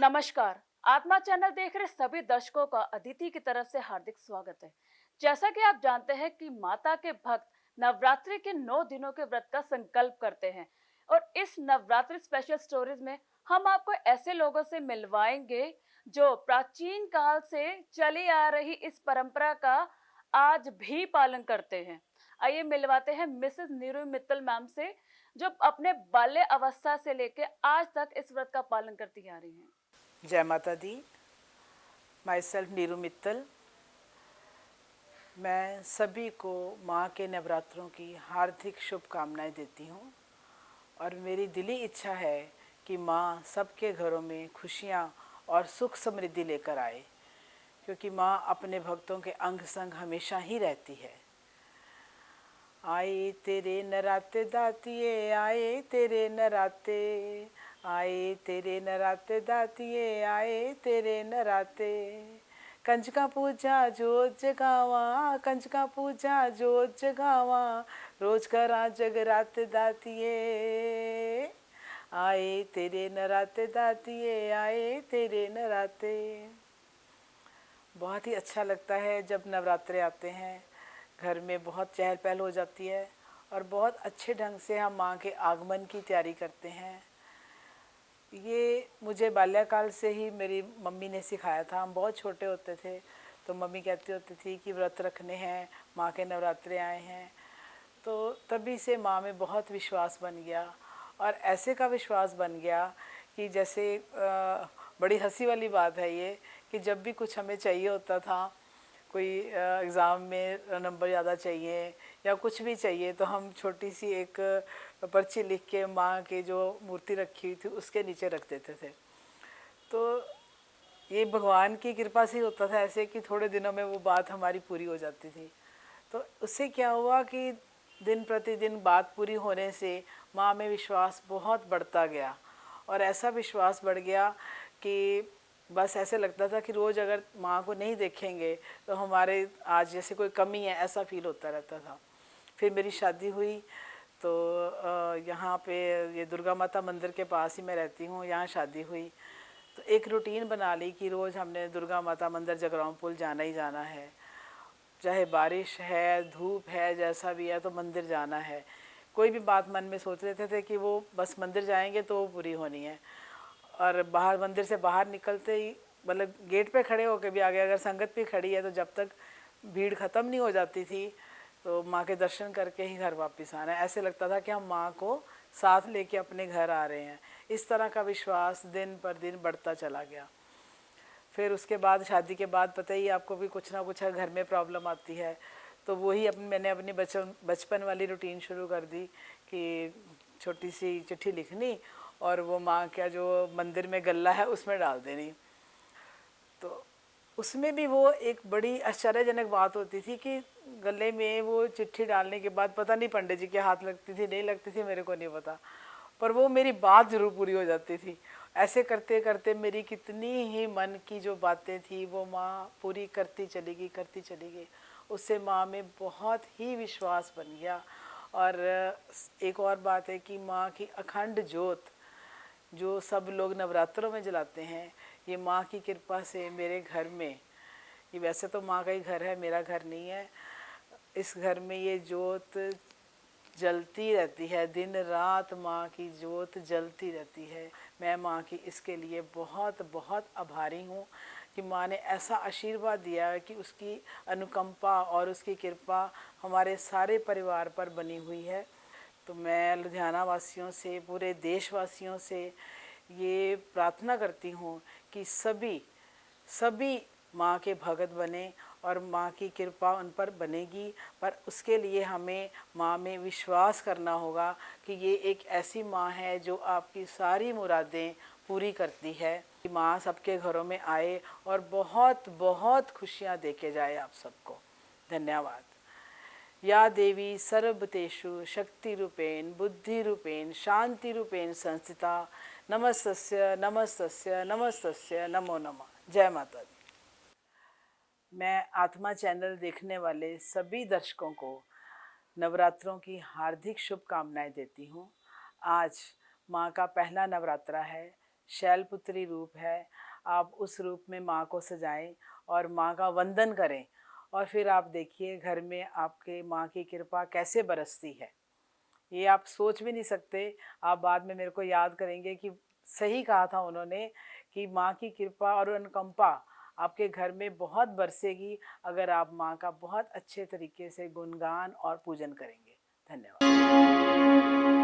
नमस्कार। आत्मा चैनल देख रहे सभी दर्शकों का अदिति की तरफ से हार्दिक स्वागत है। जैसा कि आप जानते हैं कि माता के भक्त नवरात्रि के 9 दिनों के व्रत का संकल्प करते हैं और इस नवरात्रि स्पेशल स्टोरीज में हम आपको ऐसे लोगों से मिलवाएंगे जो प्राचीन काल से चली आ रही इस परंपरा का आज भी पालन करते हैं। आइए मिलवाते हैं मिसेस नीरू मित्तल मैम से, जो अपने बाल्य अवस्था से लेके आज तक इस व्रत का पालन करती आ रही हैं। जय माता दी। Myself Neeru Mittal. मैं सभी को माँ के नवरात्रों की हार्दिक शुभकामनाएं देती हूँ और मेरी दिली इच्छा है कि माँ सबके घरों में खुशियाँ और सुख समृद्धि लेकर आए, क्योंकि माँ अपने भक्तों के अंग संग हमेशा ही रहती है। आए तेरे नराते दातिये, आए तेरे नराते, आए तेरे नराते दातिये, आए तेरे नराते। कंजका पूजा जोत जगावा, कंजका पूजा जोत जगावा, रोज करा जगराते दातिये, आए तेरे नराते दातिये, आए तेरे नराते। बहुत ही अच्छा लगता है जब नवरात्रे आते हैं, घर में बहुत चहल पहल हो जाती है और बहुत अच्छे ढंग से हम माँ के आगमन की तैयारी करते हैं। ये मुझे बाल्यकाल से ही मेरी मम्मी ने सिखाया था। हम बहुत छोटे होते थे तो मम्मी कहती होती थी कि व्रत रखने हैं, माँ के नवरात्रे आए हैं। तो तभी से माँ में बहुत विश्वास बन गया और ऐसे का विश्वास बन गया कि जैसे बड़ी हंसी वाली बात है ये कि जब भी कुछ हमें चाहिए होता था, कोई एग्ज़ाम में नंबर ज़्यादा चाहिए या कुछ भी चाहिए, तो हम छोटी सी एक पर्ची लिख के माँ की जो मूर्ति रखी हुई थी उसके नीचे रख देते थे। तो ये भगवान की कृपा से होता था ऐसे कि थोड़े दिनों में वो बात हमारी पूरी हो जाती थी। तो उससे क्या हुआ कि दिन प्रतिदिन बात पूरी होने से माँ में विश्वास बहुत बढ़ता गया और ऐसा विश्वास बढ़ गया कि बस ऐसे लगता था कि रोज़ अगर माँ को नहीं देखेंगे तो हमारे आज जैसे कोई कमी है, ऐसा फील होता रहता था। फिर मेरी शादी हुई तो यहाँ पे ये दुर्गा माता मंदिर के पास ही मैं रहती हूँ, यहाँ शादी हुई। तो एक रूटीन बना ली कि रोज़ हमने दुर्गा माता मंदिर जगराऊं पुल जाना ही जाना है, चाहे बारिश है धूप है जैसा भी है, तो मंदिर जाना है। कोई भी बात मन में सोच लेते थे कि वो बस मंदिर जाएंगे तो वो पूरी होनी है। और बाहर मंदिर से बाहर निकलते ही मतलब गेट पे खड़े होकर भी आगे अगर संगत भी खड़ी है तो जब तक भीड़ ख़त्म नहीं हो जाती थी तो माँ के दर्शन करके ही घर वापस आना है। ऐसे लगता था कि हम माँ को साथ लेके अपने घर आ रहे हैं। इस तरह का विश्वास दिन पर दिन बढ़ता चला गया। फिर उसके बाद शादी के बाद पता ही आपको भी कुछ ना कुछ घर में प्रॉब्लम आती है, तो वही मैंने अपनी बचपन वाली रूटीन शुरू कर दी कि छोटी सी चिट्ठी लिखनी और वो माँ का जो मंदिर में गल्ला है उसमें डाल देनी। तो उसमें भी वो एक बड़ी आश्चर्यजनक बात होती थी कि गले में वो चिट्ठी डालने के बाद पता नहीं पंडित जी के हाथ लगती थी नहीं लगती थी, मेरे को नहीं पता, पर वो मेरी बात ज़रूर पूरी हो जाती थी। ऐसे करते करते मेरी कितनी ही मन की जो बातें थी वो माँ पूरी करती चली गई, करती चली गई। उससे माँ में बहुत ही विश्वास बन गया। और एक और बात है कि माँ की अखंड ज्योत जो सब लोग नवरात्रों में जलाते हैं, ये माँ की कृपा से मेरे घर में, ये वैसे तो माँ का ही घर है, मेरा घर नहीं है, इस घर में ये ज्योत जलती रहती है। दिन रात माँ की ज्योत जलती रहती है। मैं माँ की इसके लिए बहुत बहुत आभारी हूँ कि माँ ने ऐसा आशीर्वाद दिया है कि उसकी अनुकंपा और उसकी कृपा हमारे सारे परिवार पर बनी हुई है। तो मैं लुधियाना वासियों से, पूरे देशवासियों से ये प्रार्थना करती हूँ कि सभी सभी माँ के भगत बने और माँ की कृपा उन पर बनेगी। पर उसके लिए हमें माँ में विश्वास करना होगा कि ये एक ऐसी माँ है जो आपकी सारी मुरादें पूरी करती है। कि माँ सबके घरों में आए और बहुत बहुत खुशियाँ दे के जाए आप सबको। धन्यवाद। या देवी सर्वभूतेषु शक्तिरूपेण बुद्धिरूपेण शांतिरूपेण संस्थिता, नमस्तस्य नमस्तस्य नमस्तस्य नमो नमः। जय माता दी। मैं आत्मा चैनल देखने वाले सभी दर्शकों को नवरात्रों की हार्दिक शुभकामनाएं देती हूँ। आज माँ का पहला नवरात्रा है शैलपुत्री रूप है, आप उस रूप में माँ को सजाएं और माँ का वंदन करें और फिर आप देखिए घर में आपके माँ की कृपा कैसे बरसती है। ये आप सोच भी नहीं सकते। आप बाद में मेरे को याद करेंगे कि सही कहा था उन्होंने कि माँ की कृपा और अनुकंपा आपके घर में बहुत बरसेगी अगर आप माँ का बहुत अच्छे तरीके से गुणगान और पूजन करेंगे। धन्यवाद।